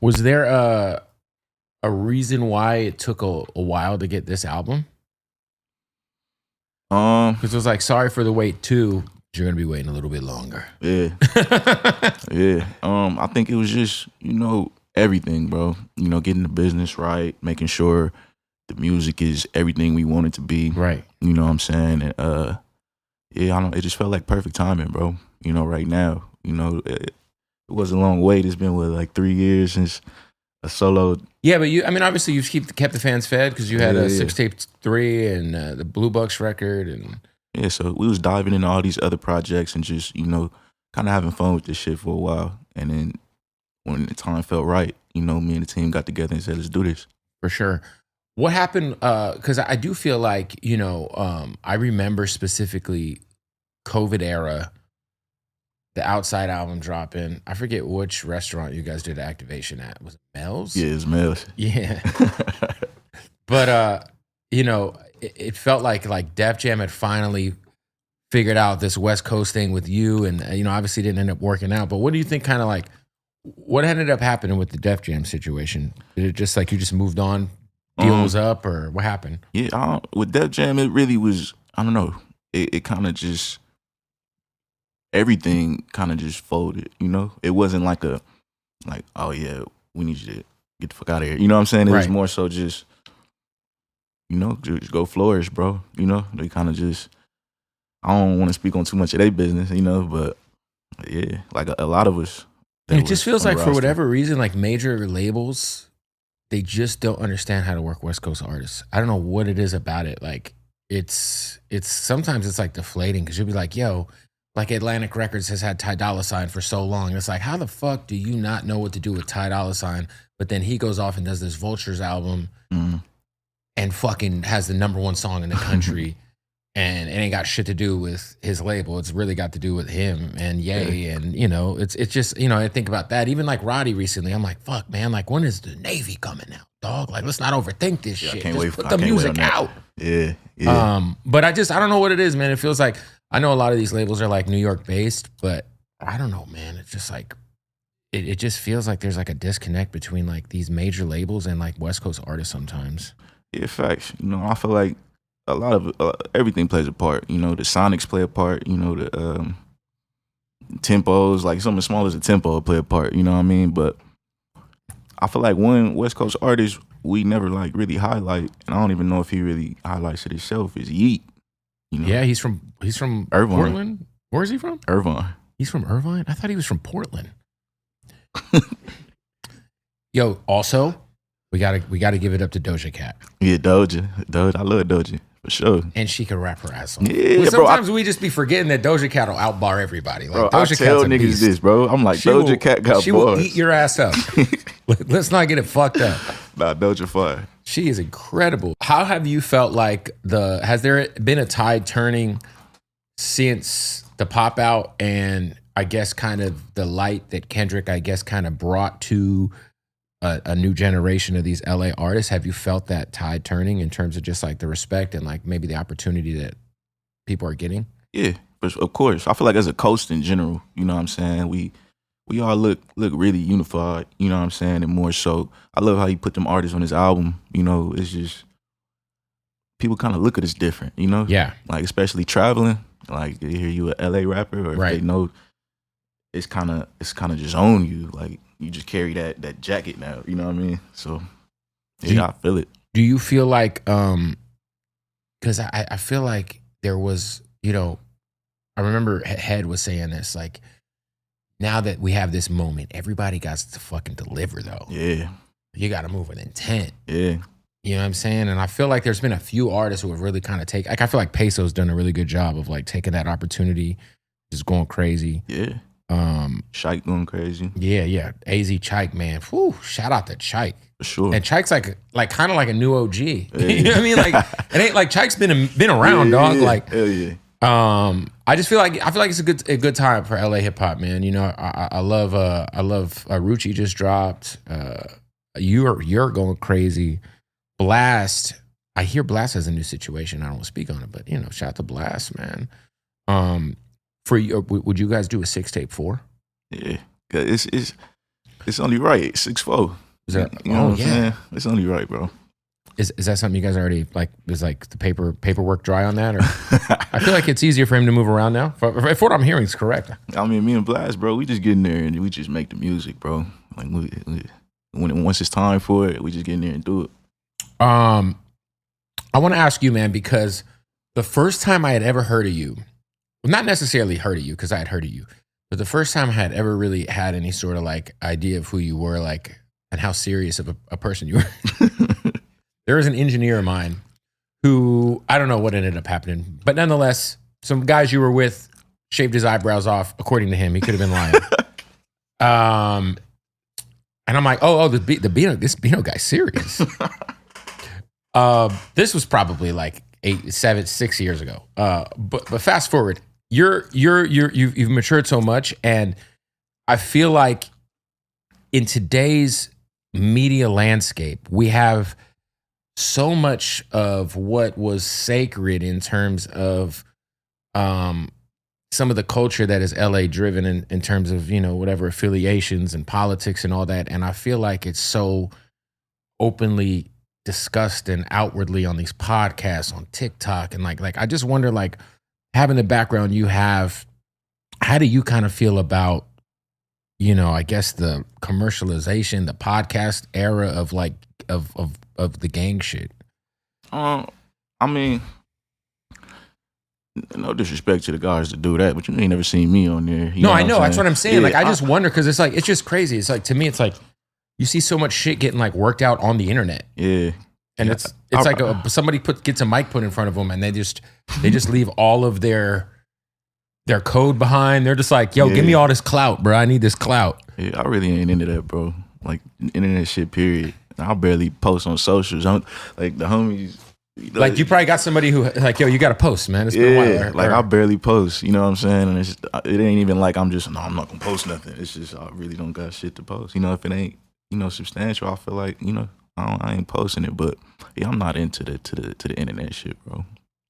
Was there a reason why it took a while to get this album? Because it was like, sorry for the wait too. You're gonna be waiting a little bit longer. Yeah. Yeah. I think it was just, everything, bro. Getting the business right, making sure the music is everything we want it to be. Right. You know what I'm saying? And it just felt like perfect timing, bro. Right now. It was a long wait. It's been like 3 years since a solo. Yeah, but obviously you've kept the fans fed because you had a 6-tape 3 and the Blue Bucks record and. Yeah, so we was diving into all these other projects and just, kind of having fun with this shit for a while. And then when the time felt right, me and the team got together and said, let's do this. For sure. What happened, because I do feel like, I remember specifically COVID era, the Outside album dropping. I forget which restaurant you guys did activation at. Was it Mel's? Yeah, it's Mel's. Yeah. But, it felt like Def Jam had finally figured out this West Coast thing with you and, obviously didn't end up working out. But what do you think what ended up happening with the Def Jam situation? Did it just you just moved on, deal was up, or what happened? Yeah, with Def Jam, it really was, I don't know, it kind of just, everything kind of just folded, It wasn't oh yeah, we need you to get the fuck out of here. You know what I'm saying? It was more so just, just go flourish, bro. They kind of just, I don't want to speak on too much of their business, but yeah, like a lot of us. It just feels like for whatever reason, major labels, they just don't understand how to work West Coast artists. I don't know what it is about it. It's sometimes it's deflating because you'll be like, yo, Atlantic Records has had Ty Dolla $ign for so long. It's like, how the fuck do you not know what to do with Ty Dolla $ign? But then he goes off and does this Vultures album and fucking has the #1 song in the country. And it ain't got shit to do with his label. It's really got to do with him and Ye. Yeah. And, it's just, I think about that. Even Roddy recently, I'm like, fuck, man, when is the Navy coming out, dog? Let's not overthink this shit. Just put the music out. Yeah. But I don't know what it is, man. It feels like, I know a lot of these labels are New York based, but I don't know, man. It's just it just feels like there's a disconnect between these major labels and West Coast artists sometimes. Yeah, facts. I feel like a lot of everything plays a part. The sonics play a part. The tempos, something as small as a tempo play a part. You know what I mean? But I feel like one West Coast artist we never really highlight, and I don't even know if he really highlights it himself, is Yeat. Yeah, he's from Irvine. Portland. Where is he from? Irvine. He's from Irvine? I thought he was from Portland. Yo, also, we gotta give it up to Doja Cat. Yeah, Doja. I love Doja. For sure. And she can rap her ass off. Yeah, sometimes we just be forgetting that Doja Cat will outbar everybody. Bro, Doja I tell niggas beast. this, bro. I'm like, Doja Cat got She bars. will eat your ass up. Let's not get it fucked up. Nah, Doja fire. She is incredible. How have you felt has there been a tide turning since the pop out and I guess kind of the light that Kendrick, I guess, kind of brought to a new generation of these LA artists? Have you felt that tide turning in terms of just the respect and maybe the opportunity that people are getting? Yeah, of course. I feel like as a coast in general, you know what I'm saying? We all look really unified, you know what I'm saying? And more so, I love how he put them artists on his album. It's just, people kind of look at us different, Yeah. Especially traveling, they hear you a LA rapper, or if they know, it's kind of just on you. You just carry that jacket now, you know what I mean? So, yeah, I feel it. Do you feel because I feel like there was, I remember Head was saying this, now that we have this moment, everybody got to fucking deliver though. Yeah. You got to move with intent. Yeah. You know what I'm saying? And I feel like there's been a few artists who have really kind of I feel like Peso's done a really good job of taking that opportunity, just going crazy. Yeah. Chike going crazy. Yeah. AZ Chike, man. Whew, shout out to Chike. For sure. And Chike's kind of like a new OG. Yeah. You know what I mean? It ain't Chike's been around, dog. Yeah. Hell yeah. I just feel like it's a good time for LA hip hop, man. I love Rucci just dropped. You're going crazy. Blast. I hear Blast has a new situation. I don't want to speak on it, but shout out to Blast, man. For you, would you guys do a 6-tape 4? Yeah, it's It's only right. 6'4". Is that, you know what I'm saying? It's only right, bro. Is that something you guys already like? Is like the paperwork dry on that? Or I feel like it's easier for him to move around now. If what I'm hearing is correct. I mean, me and Blast, bro, we just get in there and we just make the music, bro. Like once it's time for it, we just get in there and do it. I want to ask you, man, because the first time I had ever heard of you, well, not necessarily heard of you, because I had heard of you, but the first time I had ever really had any sort of like idea of who you were, like, and how serious of a person you were. There was an engineer of mine who, I don't know what ended up happening, but nonetheless, some guys you were with shaved his eyebrows off, according to him. He could have been lying. And I'm like, this Bino guy's serious. This was probably like 6 years ago. But fast forward, you've matured so much, and I feel like in today's media landscape, we have so much of what was sacred in terms of some of the culture that is LA driven in terms of, you know, whatever affiliations and politics and all that. And I feel like it's so openly discussed and outwardly on these podcasts, on TikTok. And like, I just wonder, like, having the background you have, how do you kind of feel about, you know, I guess the commercialization, the podcast era of like, of the gang shit? I mean, no disrespect to the guys that do that, but you ain't never seen me on there. No, I know. That's what I'm saying. Yeah, like, I just wonder, because it's like, it's just crazy. It's like, to me, it's like, you see so much shit getting like worked out on the internet. Yeah. And it's like somebody gets a mic put in front of them, and they just leave all of their code behind. They're just like, yo, give me all this clout, bro. I need this clout. Yeah, I really ain't into that, bro. Like, internet shit, period. I barely post on socials. Like, the homies. Like, you probably got somebody who, like, yo, you got to post, man. It's been a while. Like, I barely post, you know what I'm saying? And it ain't even like I'm not going to post nothing. It's just, I really don't got shit to post. You know, if it ain't, you know, substantial, I feel like, you know, I ain't posting it. But, yeah, I'm not into the internet shit, bro.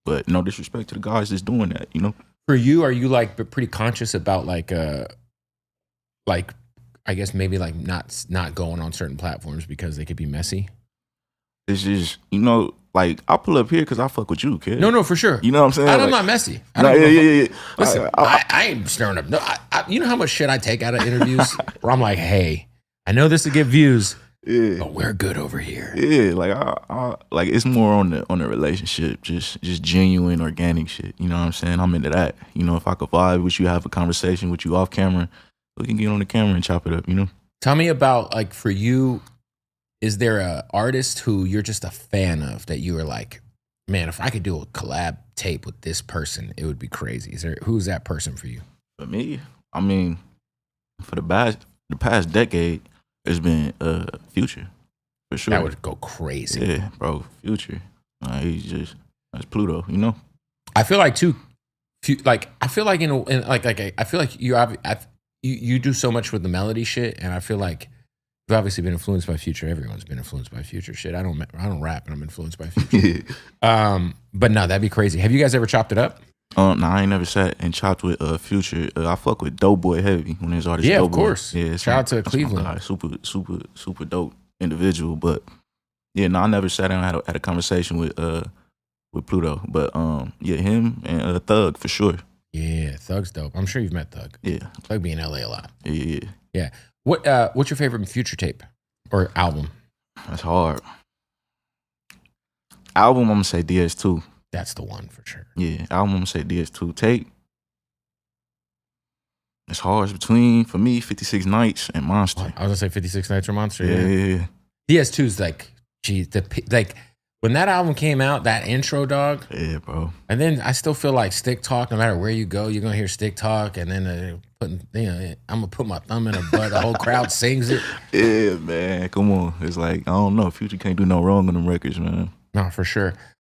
But no disrespect to the guys that's doing that, you know? For you, are you, like, pretty conscious about, like, I guess maybe, like, not going on certain platforms because they could be messy? It's just, you know, like, I pull up here because I fuck with you, kid. No, for sure. You know what I'm saying? I'm not messy. Yeah. Listen, I ain't stirring up. No, you know how much shit I take out of interviews where I'm like, hey, I know this will get views, but we're good over here. Yeah, like I like, it's more on the relationship, just genuine, organic shit. You know what I'm saying? I'm into that. You know, if I could vibe with you, have a conversation with you off camera, we can get on the camera and chop it up. You know? Tell me about, like, for you. Is there a artist who you're just a fan of that you were like, man, if I could do a collab tape with this person, it would be crazy? Who's that person for you? For me, I mean, for the past decade, it's been Future, for sure. That would go crazy. Yeah, bro, Future. That's Pluto, you know? I feel like too, like, I feel like I feel like you do so much with the melody shit, and I feel like you've obviously been influenced by Future. Everyone's been influenced by Future. Shit, I don't rap, and I'm influenced by Future. But no, that'd be crazy. Have you guys ever chopped it up? No, I ain't never sat and chopped with Future. I fuck with Doughboy heavy when his artist. Yeah, Doughboy. Of course. Yeah, shout out to Cleveland. Guy, super dope individual. But yeah, no, I never sat down and had a conversation with Pluto. But yeah, him and Thug for sure. Yeah, Thug's dope. I'm sure you've met Thug. Yeah, Thug be in LA a lot. Yeah. What's your favorite Future tape or album? That's hard. Album, I'm gonna say DS2. That's the one for sure. Yeah, album, I'm gonna say DS2. Tape, it's hard. It's between, for me, 56 Nights and Monster. I was gonna say 56 Nights or Monster. Yeah. DS2's like, geez, like when that album came out, that intro, dog. Yeah, bro. And then I still feel like Stick Talk. No matter where you go, you're gonna hear Stick Talk, and then I'm gonna put my thumb in a butt. The whole crowd sings it. Yeah, man. Come on. It's like, I don't know. Future can't do no wrong on them records, man. No, for sure.